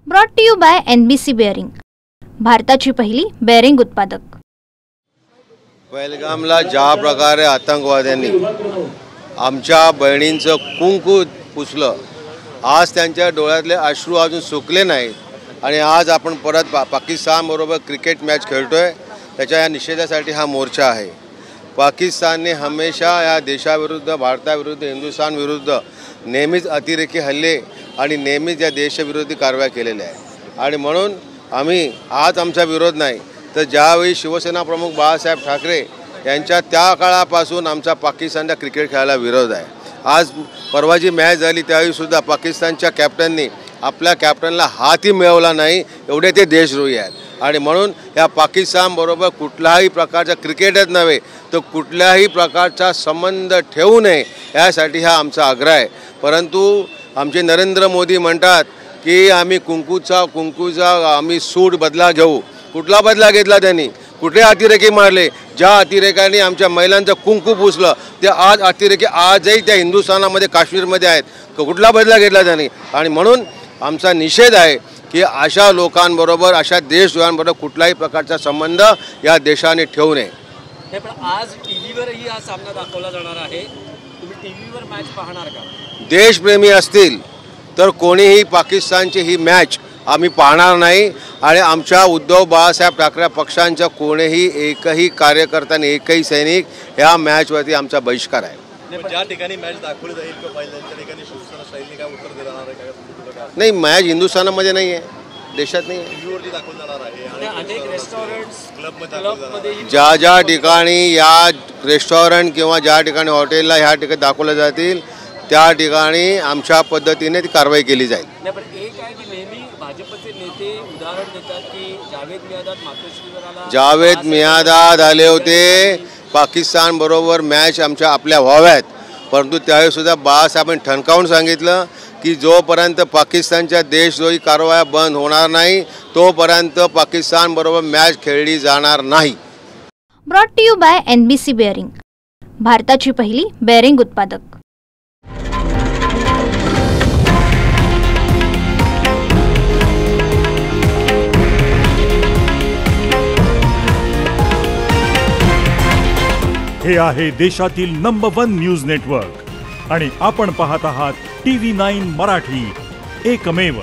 Brought to you by NBC bearing, भारताची पहिली bearing उत्पादक। पहलगामला ज्या प्रकारे आतंकवाद्यांनी आमच्या बहिणींचं कुंकू पुसलं, आज त्यांच्या डोळ्यातले अश्रू अजून सुकले नाहीत आणि आज आपण परत पाकिस्तान बरोबर क्रिकेट मॅच खेळतोय। त्याच्या या निषेधासाठी हा मोर्चा आहे। पाकिस्तानने हमेशा या देशाविरुद्ध, भारताविरुद्ध, हिंदुस्थान विरुद्ध नेहमीच अतिरेकी हल्ले आणि नेहमीच या देशविरोधी कारवाया केलेल्या आहे आणि म्हणून आम्ही आज आमचा विरोध नाही, तर ज्यावेळी शिवसेना प्रमुख बाळासाहेब ठाकरे यांच्या त्या काळापासून आमचा पाकिस्तानला क्रिकेट खेळायला विरोध आहे। आज परवा जी मॅच झाली त्यावेळी सुद्धा पाकिस्तानच्या कॅप्टननी आपल्या कॅप्टनला हातही मिळवला नाही, एवढे ते देशद्रोही आहेत आणि म्हणून या पाकिस्तानबरोबर कुठल्याही प्रकारचा क्रिकेटच नव्हे तर कुठल्याही प्रकारचा संबंध ठेवू नये यासाठी हा आमचा आग्रह आहे। परंतु आमचे नरेंद्र मोदी म्हणतात की आम्ही कुंकूचा आम्ही सूड बदला घेऊ। कुठला बदला घेतला त्यांनी? कुठे अतिरेकी मारले? ज्या अतिरेकांनी आमच्या महिलांचं कुंकू पुसलं ते आज अतिरेकी आजही त्या हिंदुस्थानामध्ये, काश्मीरमध्ये आहेत। कुठला बदला घेतला त्यांनी? आणि म्हणून आमचा निषेध आहे की अशा लोकांबरोबर, अशा देशद्रोहांबरोबर कुठलाही प्रकारचा संबंध या देशाने ठेवू नये। पण आज टीव्हीवरही हा सामना दाखवला जाणार आहे, तुम्ही टीव्हीवर मॅच पाहणार का? देशप्रेमी असतील तर कोणीही पाकिस्तानची ही मॅच आम्ही पाहणार नाही आणि आमच्या उद्धव बाळासाहेब ठाकरे पक्षांच्या कोणीही एकही कार्यकर्ता आणि एकही सैनिक या मॅचवरती आमचा बहिष्कार आहे। ज्या ठिकाणी मॅच दाखवली जाईल किंवा पाहिजे त्या ठिकाणी शिवसेना सैनिक काय उत्तर देणार आहे का? नाही, मॅच हिंदुस्थानामध्ये नाही आहे, देशात नाही आहे। टीव्हीवरती दाखवलं जाणार आहे आणि अनेक रेस्टॉरंट्स, क्लबमध्ये ज्या ठिकाणी या रेस्टॉरंट किंवा ज्या ठिकाणी हॉटेलला ह्या ठिकाणी दाखवले जातील त्या ठिकाणी आमच्या पद्धतीने ती कारवाई केली जाईल। नाही, पण एक आहे की नेहमी भाजपचे नेते उदाहरण देतात की जावेद मियादाद आले होते पाकिस्तान बरोबर मॅच आपल्या व्हाव्यात, परंतु त्यावेळी सुद्धा बाळासाहेबांनी ठणकावून सांगितलं की जोपर्यंत पाकिस्तानच्या देशद्रोही कारवाया बंद होणार नाही तोपर्यंत पाकिस्तान बरोबर मॅच खेळली जाणार नाही। Brought to you by NBC bearing, भारताची पहिली बेअरिंग उत्पादक। हे आहे देशातील नंबर 1 न्यूज नेटवर्क आणि आपण पाहत आहात TV9 मराठी, एकमेव।